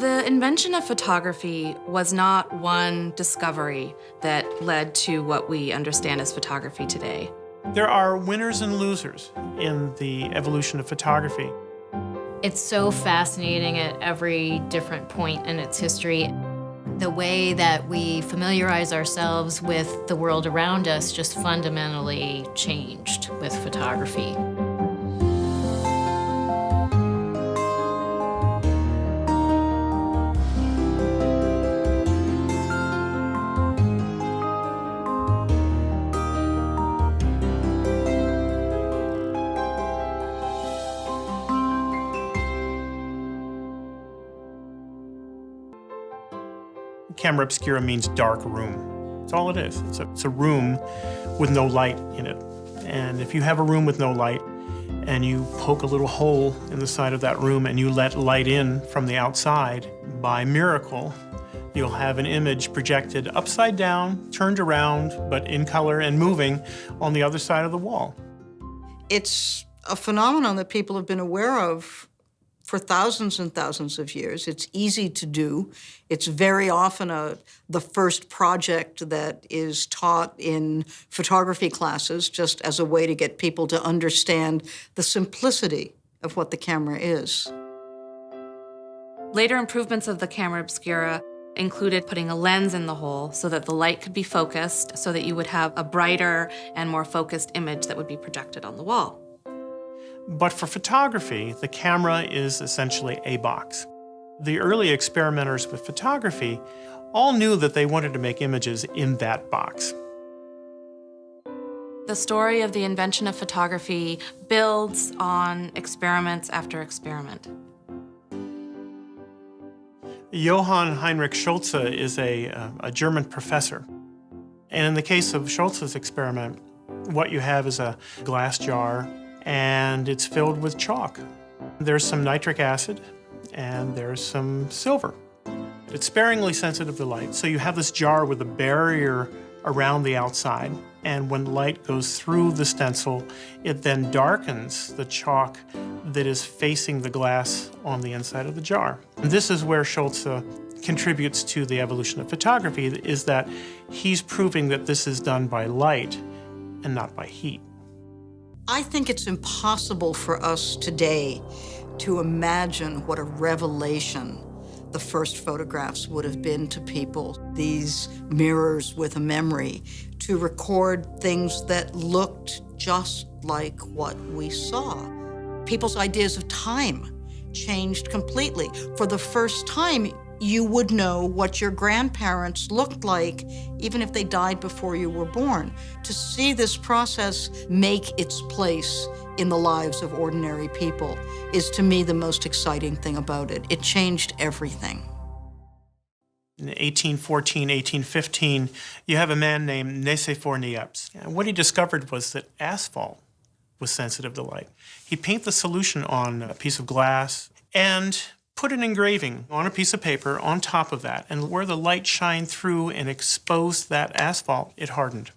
The invention of photography was not one discovery that led to what we understand as photography today. There are winners and losers in the evolution of photography. It's so fascinating at every different point in its history. The way that we familiarize ourselves with the world around us just fundamentally changed with photography. Camera obscura means dark room. That's all it is. It's a room with no light in it. And if you have a room with no light and you poke a little hole in the side of that room and you let light in from the outside, by miracle, you'll have an image projected upside down, turned around, but in color and moving on the other side of the wall. It's a phenomenon that people have been aware of for thousands and thousands of years. It's easy to do. It's very often the first project that is taught in photography classes, just as a way to get people to understand the simplicity of what the camera is. Later improvements of the camera obscura included putting a lens in the hole so that the light could be focused, so that you would have a brighter and more focused image that would be projected on the wall. But for photography, the camera is essentially a box. The early experimenters with photography all knew that they wanted to make images in that box. The story of the invention of photography builds on experiments after experiment. Johann Heinrich Schultz is a German professor. And in the case of Schultz's experiment, what you have is a glass jar, and it's filled with chalk. There's some nitric acid, and there's some silver. It's sparingly sensitive to light, so you have this jar with a barrier around the outside, and when light goes through the stencil, it then darkens the chalk that is facing the glass on the inside of the jar. And this is where Schultz contributes to the evolution of photography, is that he's proving that this is done by light and not by heat. I think it's impossible for us today to imagine what a revelation the first photographs would have been to people. These mirrors with a memory to record things that looked just like what we saw. People's ideas of time changed completely. For the first time, you would know what your grandparents looked like, even if they died before you were born. To see this process make its place in the lives of ordinary people is, to me, the most exciting thing about it. It changed everything. In 1814, 1815, you have a man named Nyeps. And what he discovered was that asphalt was sensitive to light. He'd paint the solution on a piece of glass and put an engraving on a piece of paper on top of that, and where the light shined through and exposed that asphalt, it hardened.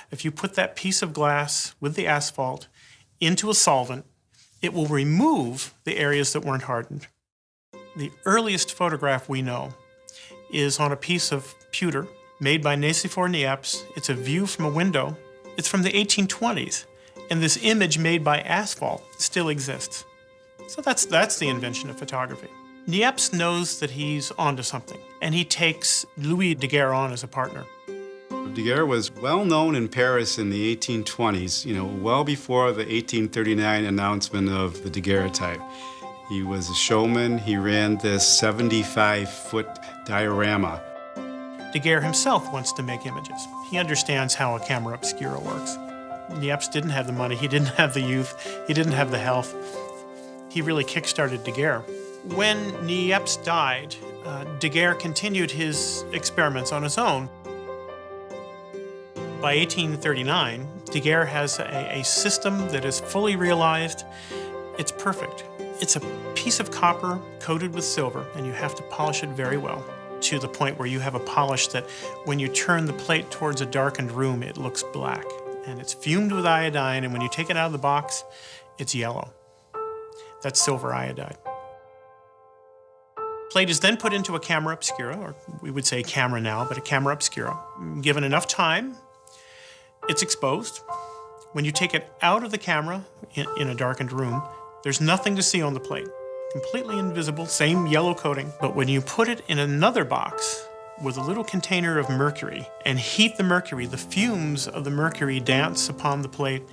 If you put that piece of glass with the asphalt into a solvent, it will remove the areas that weren't hardened. The earliest photograph we know is on a piece of pewter made by Nyeps. It's a view from a window. It's from the 1820s, and this image made by asphalt still exists. So that's the invention of photography. Nyeps knows that he's onto something, and he takes Louis Daguerre on as a partner. Daguerre was well known in Paris in the 1820s, well before the 1839 announcement of the daguerreotype. He was a showman. He ran this 75-foot diorama. Daguerre himself wants to make images. He understands how a camera obscura works. Nyeps didn't have the money, he didn't have the youth, he didn't have the health. He really kick-started Daguerre. When Nyeps died, Daguerre continued his experiments on his own. By 1839, Daguerre has a system that is fully realized. It's perfect. It's a piece of copper coated with silver, and you have to polish it very well, to the point where you have a polish that when you turn the plate towards a darkened room, it looks black. And it's fumed with iodine, and when you take it out of the box, it's yellow. That's silver iodide. Plate is then put into a camera obscura, or we would say camera now, but a camera obscura. Given enough time, it's exposed. When you take it out of the camera in a darkened room, there's nothing to see on the plate. Completely invisible, same yellow coating. But when you put it in another box with a little container of mercury and heat the mercury, the fumes of the mercury dance upon the plate.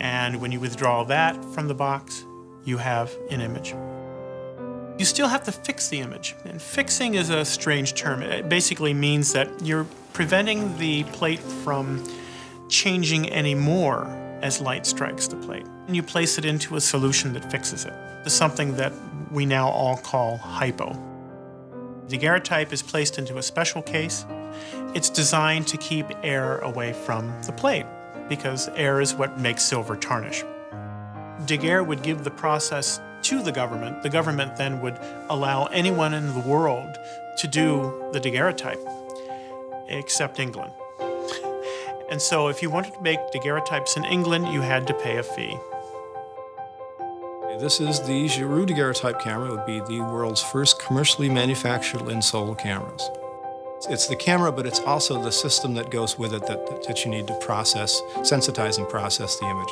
And when you withdraw that from the box, you have an image. You still have to fix the image. And fixing is a strange term. It basically means that you're preventing the plate from changing any more as light strikes the plate. And you place it into a solution that fixes it. It's something that we now all call hypo. Daguerreotype is placed into a special case. It's designed to keep air away from the plate because air is what makes silver tarnish. Daguerre would give the process to the government. The government then would allow anyone in the world to do the daguerreotype, except England. And so if you wanted to make daguerreotypes in England, you had to pay a fee. This is the Giroux daguerreotype camera. It would be the world's first commercially manufactured lens-solo cameras. It's the camera, but it's also the system that goes with it that you need to process, sensitize and process the image.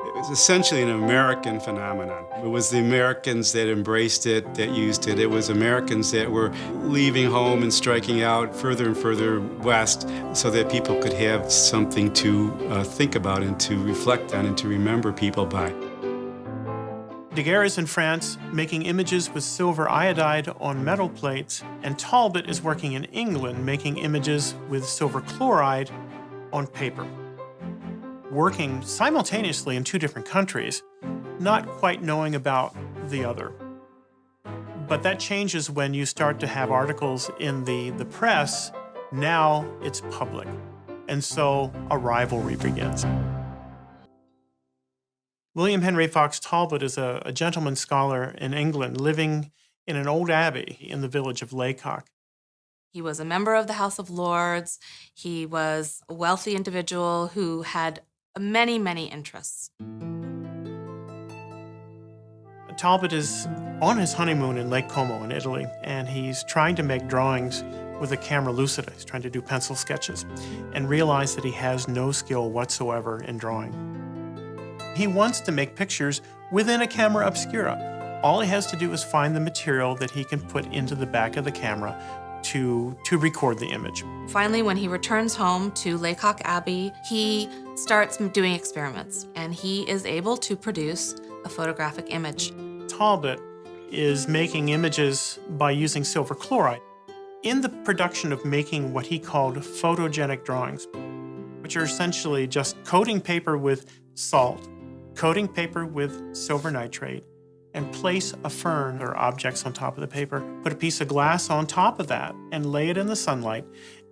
It was essentially an American phenomenon. It was the Americans that embraced it, that used it. It was Americans that were leaving home and striking out further and further west so that people could have something to think about and to reflect on and to remember people by. Daguerre is in France making images with silver iodide on metal plates, and Talbot is working in England making images with silver chloride on paper. Working simultaneously in two different countries, not quite knowing about the other. But that changes when you start to have articles in the press. Now it's public. And so a rivalry begins. William Henry Fox Talbot is a gentleman scholar in England living in an old abbey in the village of Laycock. He was a member of the House of Lords. He was a wealthy individual who had many, many interests. Talbot is on his honeymoon in Lake Como in Italy, and he's trying to make drawings with a camera lucida. He's trying to do pencil sketches and realize that he has no skill whatsoever in drawing. He wants to make pictures within a camera obscura. All he has to do is find the material that he can put into the back of the camera to record the image. Finally, when he returns home to Laycock Abbey, he starts doing experiments, and he is able to produce a photographic image. Talbot is making images by using silver chloride in the production of making what he called photogenic drawings, which are essentially just coating paper with salt, coating paper with silver nitrate, and place a fern or objects on top of the paper, put a piece of glass on top of that, and lay it in the sunlight.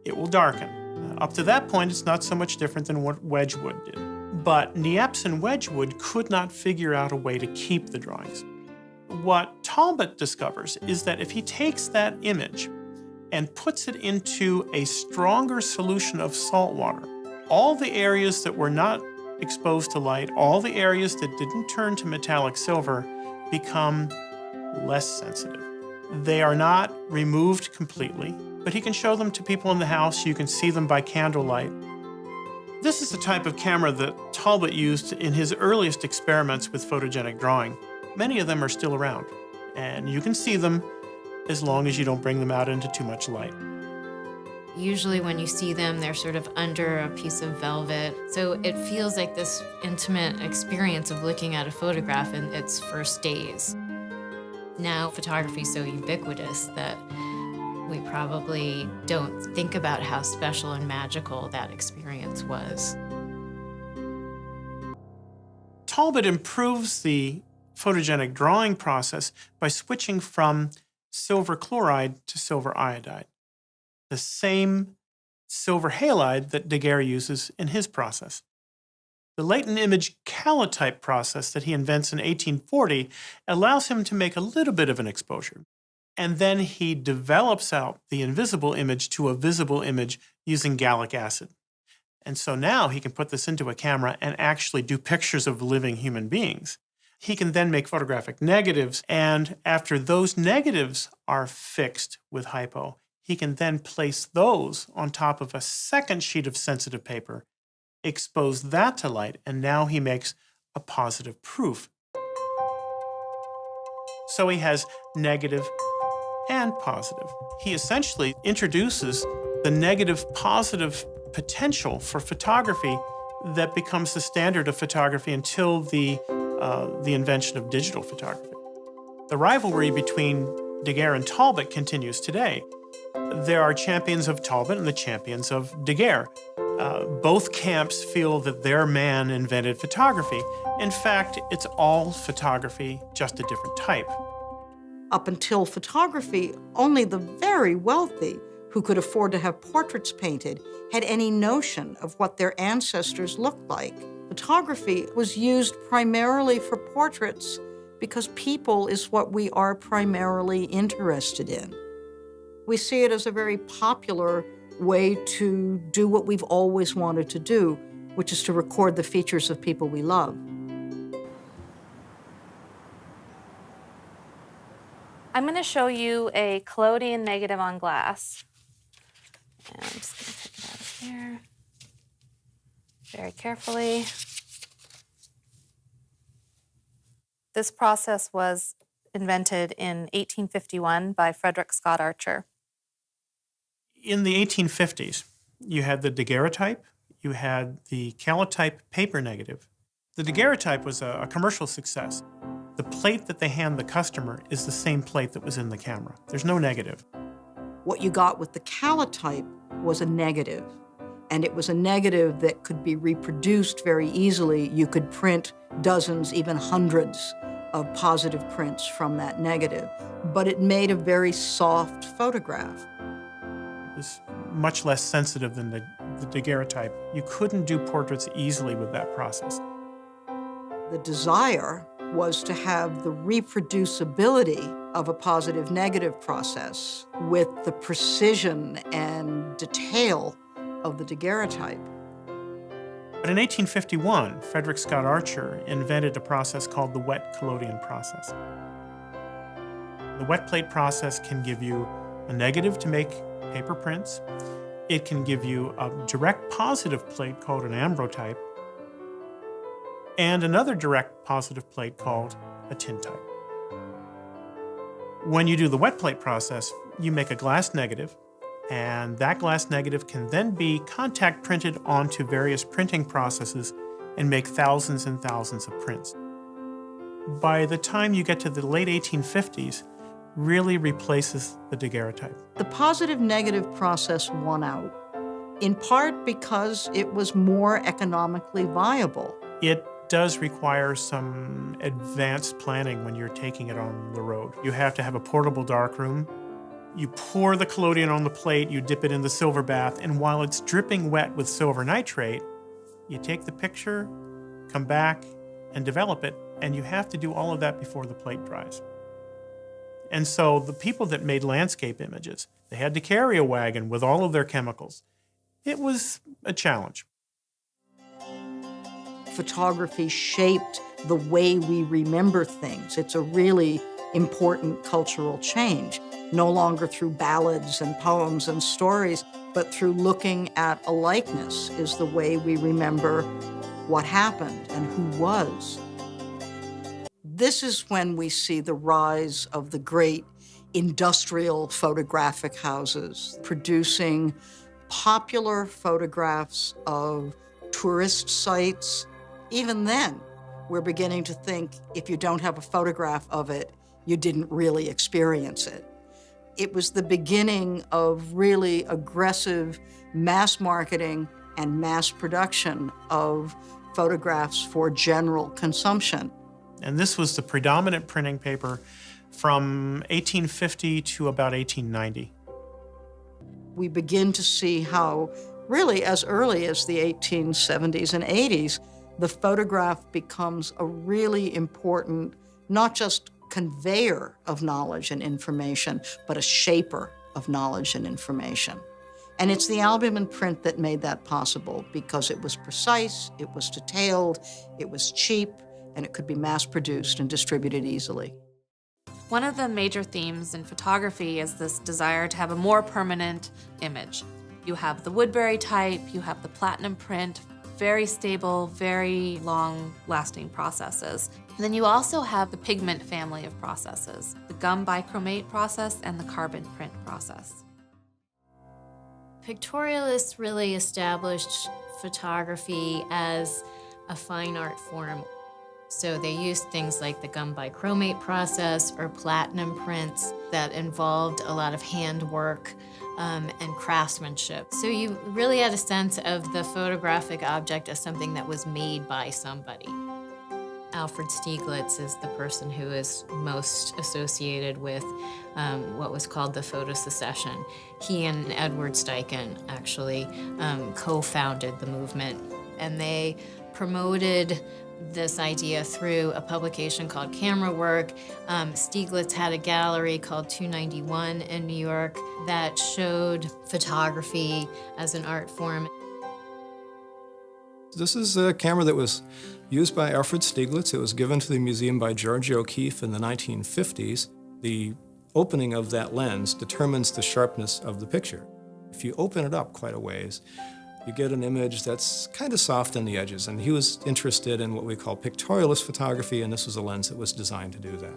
It will darken. Up to that point, it's not so much different than what Wedgwood did. But Nyeps and Wedgwood could not figure out a way to keep the drawings. What Talbot discovers is that if he takes that image and puts it into a stronger solution of salt water, all the areas that were not exposed to light, all the areas that didn't turn to metallic silver become less sensitive. They are not removed completely, but he can show them to people in the house. You can see them by candlelight. This is the type of camera that Talbot used in his earliest experiments with photogenic drawing. Many of them are still around, and you can see them as long as you don't bring them out into too much light. Usually when you see them, they're sort of under a piece of velvet. So it feels like this intimate experience of looking at a photograph in its first days. Now photography is so ubiquitous that we probably don't think about how special and magical that experience was. Talbot improves the photogenic drawing process by switching from silver chloride to silver iodide, the same silver halide that Daguerre uses in his process. The latent image calotype process that he invents in 1840 allows him to make a little bit of an exposure. And then he develops out the invisible image to a visible image using gallic acid. And so now he can put this into a camera and actually do pictures of living human beings. He can then make photographic negatives, and after those negatives are fixed with hypo, he can then place those on top of a second sheet of sensitive paper, expose that to light, and now he makes a positive proof. So he has negative and positive. He essentially introduces the negative-positive potential for photography that becomes the standard of photography until the invention of digital photography. The rivalry between Daguerre and Talbot continues today. There are champions of Talbot and the champions of Daguerre. Both camps feel that their man invented photography. In fact, it's all photography, just a different type. Up until photography, only the very wealthy who could afford to have portraits painted had any notion of what their ancestors looked like. Photography was used primarily for portraits because people is what we are primarily interested in. We see it as a very popular way to do what we've always wanted to do, which is to record the features of people we love. I'm going to show you a collodion negative on glass. And I'm just going to take it out of here very carefully. This process was invented in 1851 by Frederick Scott Archer. In the 1850s, you had the daguerreotype, you had the calotype paper negative. The daguerreotype was a commercial success. The plate that they hand the customer is the same plate that was in the camera. There's no negative. What you got with the calotype was a negative, and it was a negative that could be reproduced very easily. You could print dozens, even hundreds of positive prints from that negative, but it made a very soft photograph. It was much less sensitive than the daguerreotype. You couldn't do portraits easily with that process. The desire was to have the reproducibility of a positive-negative process with the precision and detail of the daguerreotype. But in 1851, Frederick Scott Archer invented a process called the wet collodion process. The wet plate process can give you a negative to make paper prints. It can give you a direct positive plate called an ambrotype, and another direct positive plate called a tintype. When you do the wet plate process, you make a glass negative, and that glass negative can then be contact printed onto various printing processes and make thousands and thousands of prints. By the time you get to the late 1850s, really replaces the daguerreotype. The positive-negative process won out, in part because it was more economically viable. It does require some advanced planning when you're taking it on the road. You have to have a portable darkroom. You pour the collodion on the plate, you dip it in the silver bath, and while it's dripping wet with silver nitrate, you take the picture, come back, and develop it, and you have to do all of that before the plate dries. And so the people that made landscape images, they had to carry a wagon with all of their chemicals. It was a challenge. Photography shaped the way we remember things. It's a really important cultural change, no longer through ballads and poems and stories, but through looking at a likeness is the way we remember what happened and who was. This is when we see the rise of the great industrial photographic houses producing popular photographs of tourist sites. Even then, we're beginning to think if you don't have a photograph of it, you didn't really experience it. It was the beginning of really aggressive mass marketing and mass production of photographs for general consumption. And this was the predominant printing paper from 1850 to about 1890. We begin to see how, really as early as the 1870s and 80s, the photograph becomes a really important, not just conveyor of knowledge and information, but a shaper of knowledge and information. And it's the albumin print that made that possible because it was precise, it was detailed, it was cheap, and it could be mass-produced and distributed easily. One of the major themes in photography is this desire to have a more permanent image. You have the Woodbury type, you have the platinum print, very stable, very long-lasting processes. And then you also have the pigment family of processes, the gum bichromate process and the carbon print process. Pictorialists really established photography as a fine art form. So they used things like the gum bichromate process or platinum prints that involved a lot of handwork and craftsmanship. So you really had a sense of the photographic object as something that was made by somebody. Alfred Stieglitz is the person who is most associated with what was called the Photo Secession. He and Edward Steichen actually co-founded the movement, and they promoted this idea through a publication called Camera Work. Stieglitz had a gallery called 291 in New York that showed photography as an art form. This is a camera that was used by Alfred Stieglitz. It was given to the museum by George O'Keeffe in the 1950s. The opening of that lens determines the sharpness of the picture. If you open it up quite a ways, you get an image that's kind of soft on the edges, and he was interested in what we call pictorialist photography, and this was a lens that was designed to do that.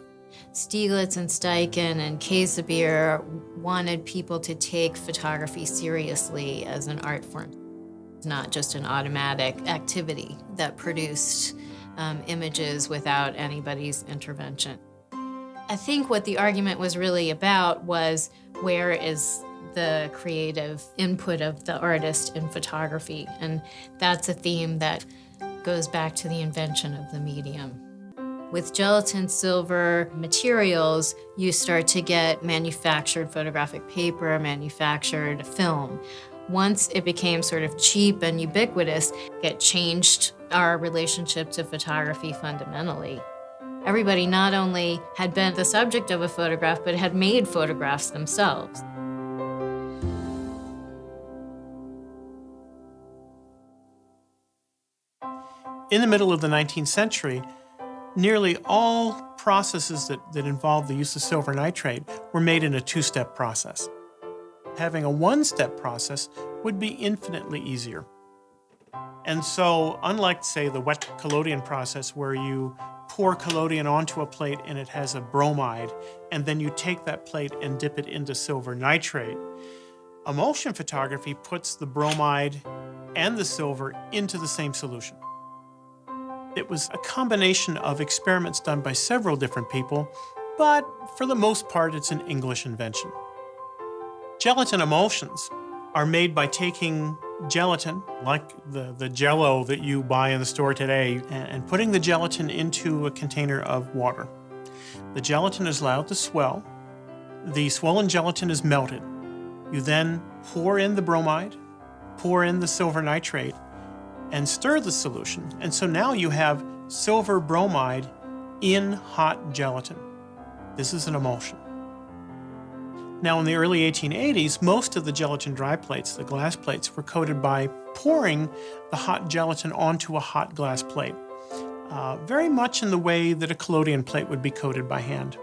Stieglitz and Steichen and Casimir wanted people to take photography seriously as an art form, not just an automatic activity that produced images without anybody's intervention. I think what the argument was really about was, where is the creative input of the artist in photography? And that's a theme that goes back to the invention of the medium. With gelatin silver materials, you start to get manufactured photographic paper, manufactured film. Once it became sort of cheap and ubiquitous, it changed our relationship to photography fundamentally. Everybody not only had been the subject of a photograph, but had made photographs themselves. In the middle of the 19th century, nearly all processes that involved the use of silver nitrate were made in a two-step process. Having a one-step process would be infinitely easier. And so, unlike, say, the wet collodion process where you pour collodion onto a plate and it has a bromide, and then you take that plate and dip it into silver nitrate, emulsion photography puts the bromide and the silver into the same solution. It was a combination of experiments done by several different people, but for the most part, it's an English invention. Gelatin emulsions are made by taking gelatin, like the Jell-O that you buy in the store today, and putting the gelatin into a container of water. The gelatin is allowed to swell. The swollen gelatin is melted. You then pour in the bromide, pour in the silver nitrate, and stir the solution. And so now you have silver bromide in hot gelatin. This is an emulsion. Now, in the early 1880s, most of the gelatin dry plates, the glass plates, were coated by pouring the hot gelatin onto a hot glass plate, very much in the way that a collodion plate would be coated by hand.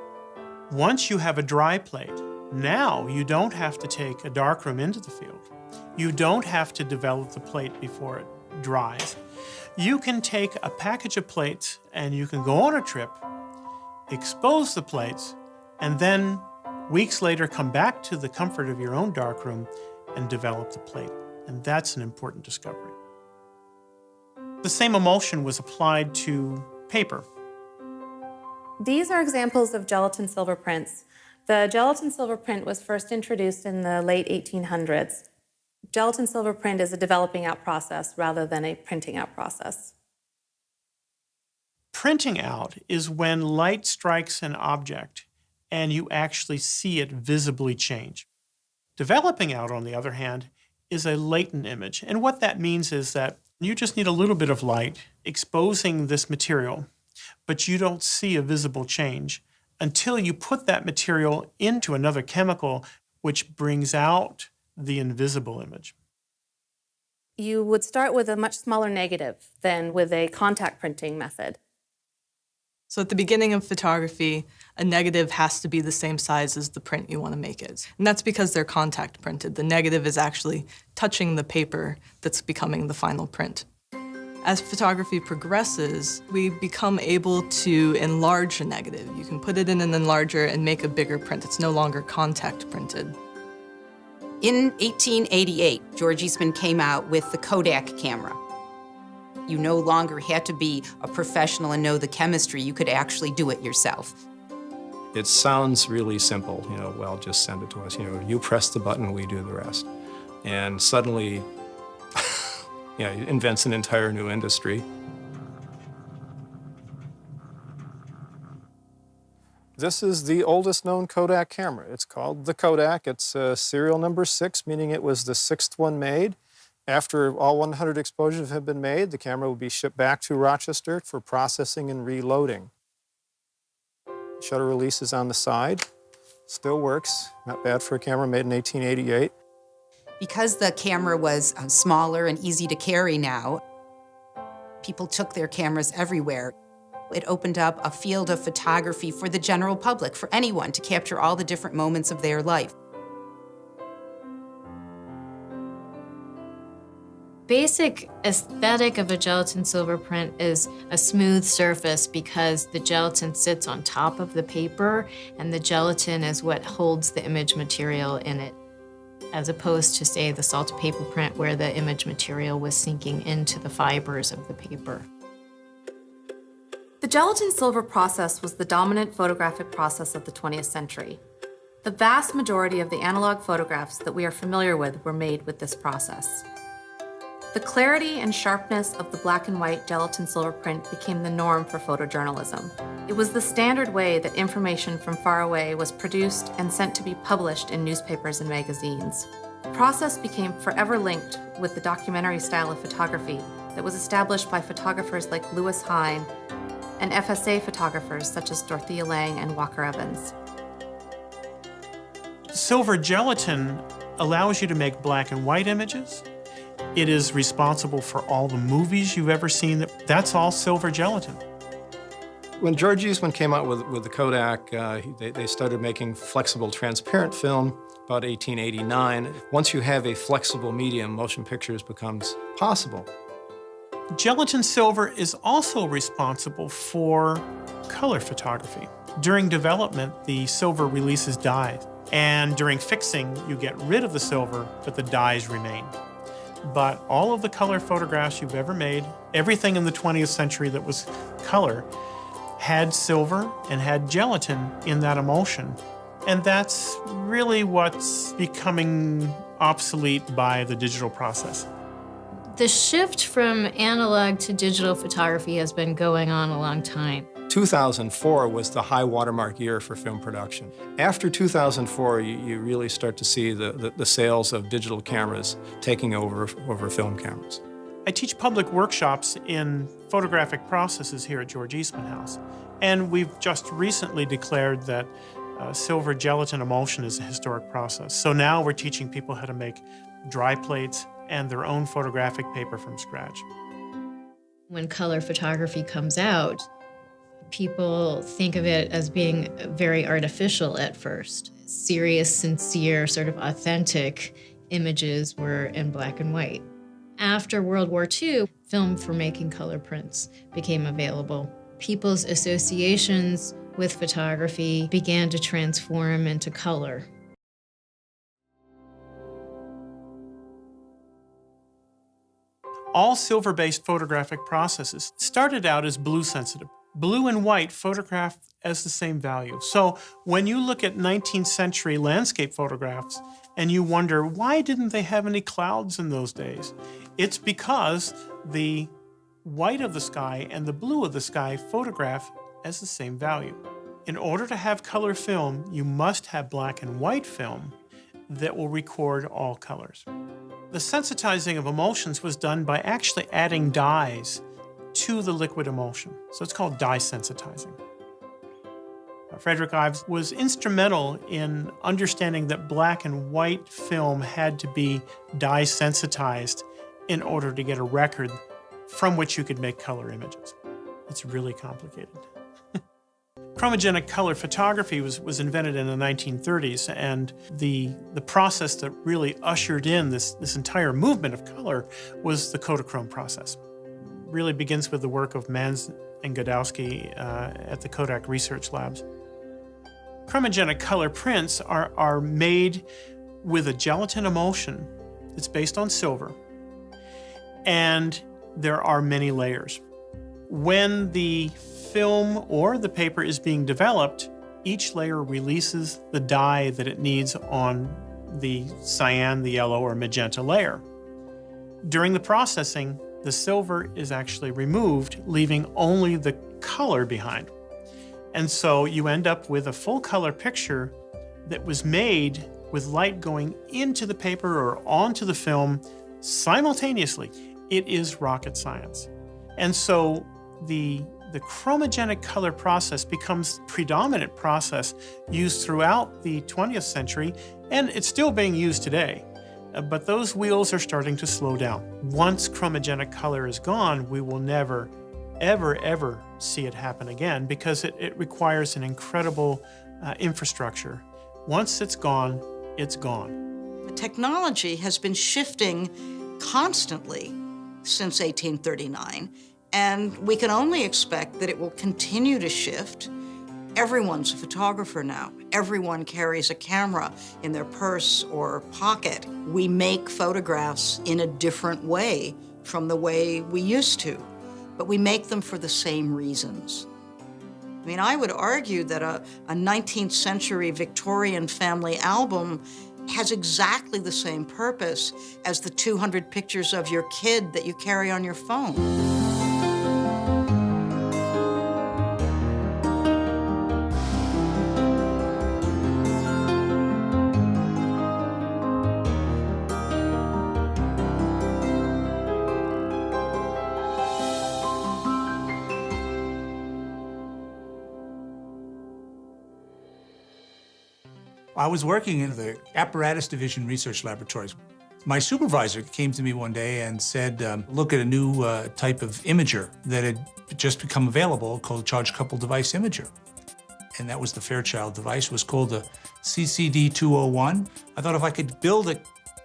Once you have a dry plate, now you don't have to take a darkroom into the field. You don't have to develop the plate before it dries. You can take a package of plates and you can go on a trip, expose the plates, and then weeks later come back to the comfort of your own darkroom and develop the plate. And that's an important discovery. The same emulsion was applied to paper. These are examples of gelatin silver prints. The gelatin silver print was first introduced in the late 1800s. Gelatin silver print is a developing out process rather than a printing out process. Printing out is when light strikes an object and you actually see it visibly change. Developing out, on the other hand, is a latent image. And what that means is that you just need a little bit of light exposing this material, but you don't see a visible change until you put that material into another chemical, which brings out the invisible image. You would start with a much smaller negative than with a contact printing method. So at the beginning of photography, a negative has to be the same size as the print you want to make it. And that's because they're contact printed. The negative is actually touching the paper that's becoming the final print. As photography progresses, we become able to enlarge a negative. You can put it in an enlarger and make a bigger print. It's no longer contact printed. In 1888, George Eastman came out with the Kodak camera. You no longer had to be a professional and know the chemistry. You could actually do it yourself. It sounds really simple, well, just send it to us. You press the button, we do the rest. And suddenly, it invents an entire new industry. This is the oldest known Kodak camera. It's called the Kodak. It's serial number 6, meaning it was the 6th one made. After all 100 exposures have been made, the camera will be shipped back to Rochester for processing and reloading. Shutter release is on the side. Still works. Not bad for a camera made in 1888. Because the camera was smaller and easy to carry now, people took their cameras everywhere. It opened up a field of photography for the general public, for anyone to capture all the different moments of their life. Basic aesthetic of a gelatin silver print is a smooth surface because the gelatin sits on top of the paper and the gelatin is what holds the image material in it, as opposed to, say, the salted paper print where the image material was sinking into the fibers of the paper. The gelatin silver process was the dominant photographic process of the 20th century. The vast majority of the analog photographs that we are familiar with were made with this process. The clarity and sharpness of the black and white gelatin silver print became the norm for photojournalism. It was the standard way that information from far away was produced and sent to be published in newspapers and magazines. The process became forever linked with the documentary style of photography that was established by photographers like Lewis Hine and FSA photographers such as Dorothea Lange and Walker Evans. Silver gelatin allows you to make black and white images. It is responsible for all the movies you've ever seen. That's all silver gelatin. When George Eastman came out with the Kodak, they started making flexible transparent film about 1889. Once you have a flexible medium, motion pictures becomes possible. Gelatin silver is also responsible for color photography. During development, the silver releases dyes, and during fixing, you get rid of the silver, but the dyes remain. But all of the color photographs you've ever made, everything in the 20th century that was color, had silver and had gelatin in that emulsion. And that's really what's becoming obsolete by the digital process. The shift from analog to digital photography has been going on a long time. 2004 was the high watermark year for film production. After 2004, you really start to see the sales of digital cameras taking over film cameras. I teach public workshops in photographic processes here at George Eastman House. And we've just recently declared that silver gelatin emulsion is a historic process. So now we're teaching people how to make dry plates and their own photographic paper from scratch. When color photography comes out, people think of it as being very artificial at first. Serious, sincere, sort of authentic images were in black and white. After World War II, film for making color prints became available. People's associations with photography began to transform into color. All silver-based photographic processes started out as blue sensitive. Blue and white photographed as the same value. So when you look at 19th century landscape photographs and you wonder, why didn't they have any clouds in those days? It's because the white of the sky and the blue of the sky photograph as the same value. In order to have color film, you must have black and white film that will record all colors. The sensitizing of emulsions was done by actually adding dyes to the liquid emulsion. So it's called dye sensitizing. Frederick Ives was instrumental in understanding that black and white film had to be dye sensitized in order to get a record from which you could make color images. It's really complicated. Chromogenic color photography was invented in the 1930s, and the process that really ushered in this entire movement of color was the Kodachrome process. It really begins with the work of Mans and Godowski at the Kodak Research Labs. Chromogenic color prints are made with a gelatin emulsion that's based on silver, and there are many layers. When the film or the paper is being developed, each layer releases the dye that it needs on the cyan, the yellow, or magenta layer. During the processing, the silver is actually removed, leaving only the color behind. And so you end up with a full color picture that was made with light going into the paper or onto the film simultaneously. It is rocket science. And so the chromogenic color process becomes the predominant process used throughout the 20th century, and it's still being used today. But those wheels are starting to slow down. Once chromogenic color is gone, we will never, ever see it happen again, because it requires an incredible infrastructure. Once it's gone, it's gone. The technology has been shifting constantly since 1839, and we can only expect that it will continue to shift. Everyone's a photographer now. Everyone carries a camera in their purse or pocket. We make photographs in a different way from the way we used to, but we make them for the same reasons. I mean, I would argue that a 19th century Victorian family album has exactly the same purpose as the 200 pictures of your kid that you carry on your phone. I was working in the Apparatus Division Research Laboratories. My supervisor came to me one day and said, look at a new type of imager that had just become available called charge-coupled device imager. And that was the Fairchild device. It was called the CCD201. I thought if I could build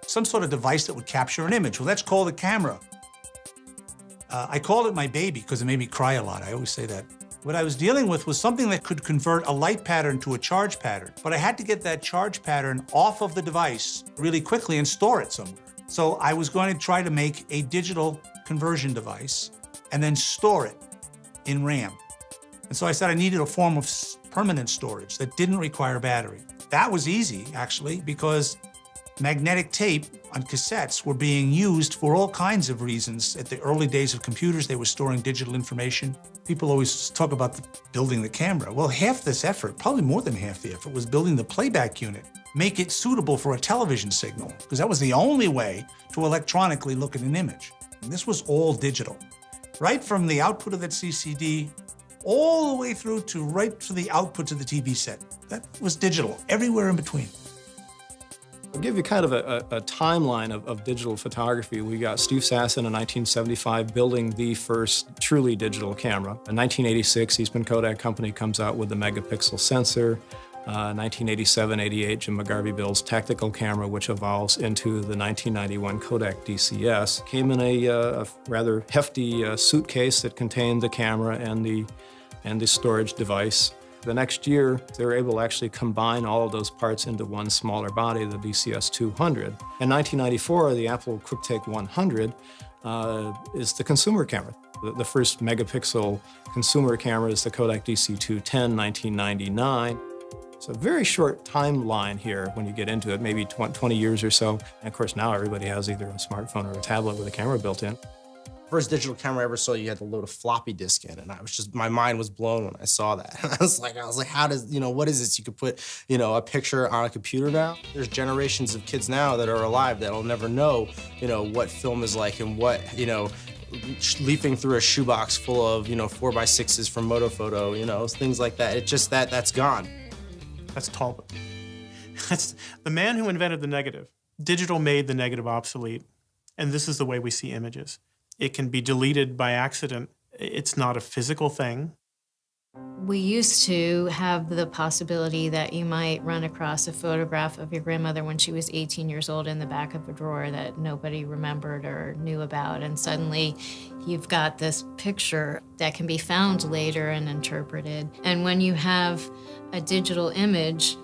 some sort of device that would capture an image, well, that's called a camera. I called it my baby because it made me cry a lot. I always say that. What I was dealing with was something that could convert a light pattern to a charge pattern, but I had to get that charge pattern off of the device really quickly and store it somewhere. So I was going to try to make a digital conversion device and then store it in RAM. And so I said I needed a form of permanent storage that didn't require battery. That was easy, actually, because magnetic tape on cassettes were being used for all kinds of reasons. At the early days of computers, they were storing digital information. People always talk about building the camera. Well, half this effort, probably more than half the effort, was building the playback unit. Make it suitable for a television signal, because that was the only way to electronically look at an image. And this was all digital. Right from the output of that CCD, all the way through to right to the output to the TV set. That was digital, everywhere in between. I'll give you kind of a timeline of digital photography. We got Steve Sasson in 1975 building the first truly digital camera. In 1986, Eastman Kodak Company comes out with the megapixel sensor. 1987-88, Jim McGarvey builds tactical camera, which evolves into the 1991 Kodak DCS. Came in a rather hefty suitcase that contained the camera and the storage device. The next year, they were able to actually combine all of those parts into one smaller body, the DCS 200. In 1994, the Apple QuickTake 100 is the consumer camera. The first megapixel consumer camera is the Kodak DC-210, 1999. It's a very short timeline here when you get into it, maybe 20 years or so. And of course, now everybody has either a smartphone or a tablet with a camera built in. First digital camera I ever saw, you had to load a floppy disk in, and my mind was blown when I saw that. I was like, how does, what is this? You could put, a picture on a computer now? There's generations of kids now that are alive that'll never know, what film is like and what, leafing through a shoebox full of, 4x6s from Motophoto, things like that. It's just that's gone. That's Talbot. That's the man who invented the negative. Digital made the negative obsolete, and this is the way we see images. It can be deleted by accident. It's not a physical thing. We used to have the possibility that you might run across a photograph of your grandmother when she was 18 years old in the back of a drawer that nobody remembered or knew about, and suddenly you've got this picture that can be found later and interpreted. And when you have a digital image,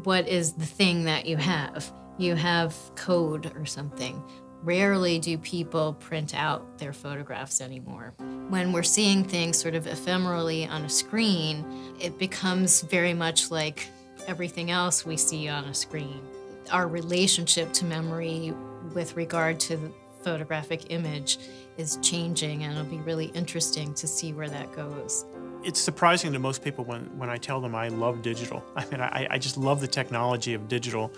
what is the thing that you have? You have code or something. Rarely do people print out their photographs anymore. When we're seeing things sort of ephemerally on a screen, it becomes very much like everything else we see on a screen. Our relationship to memory with regard to the photographic image is changing, and it'll be really interesting to see where that goes. It's surprising to most people when I tell them I love digital. I mean, I just love the technology of digital,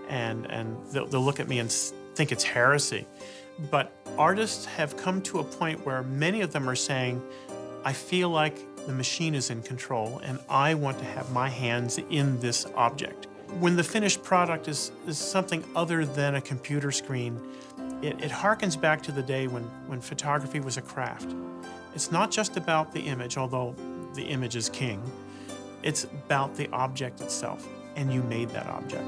and they'll look at me and think it's heresy. But artists have come to a point where many of them are saying, I feel like the machine is in control and I want to have my hands in this object. When the finished product is something other than a computer screen, it harkens back to the day when photography was a craft. It's not just about the image, although the image is king. It's about the object itself, and you made that object.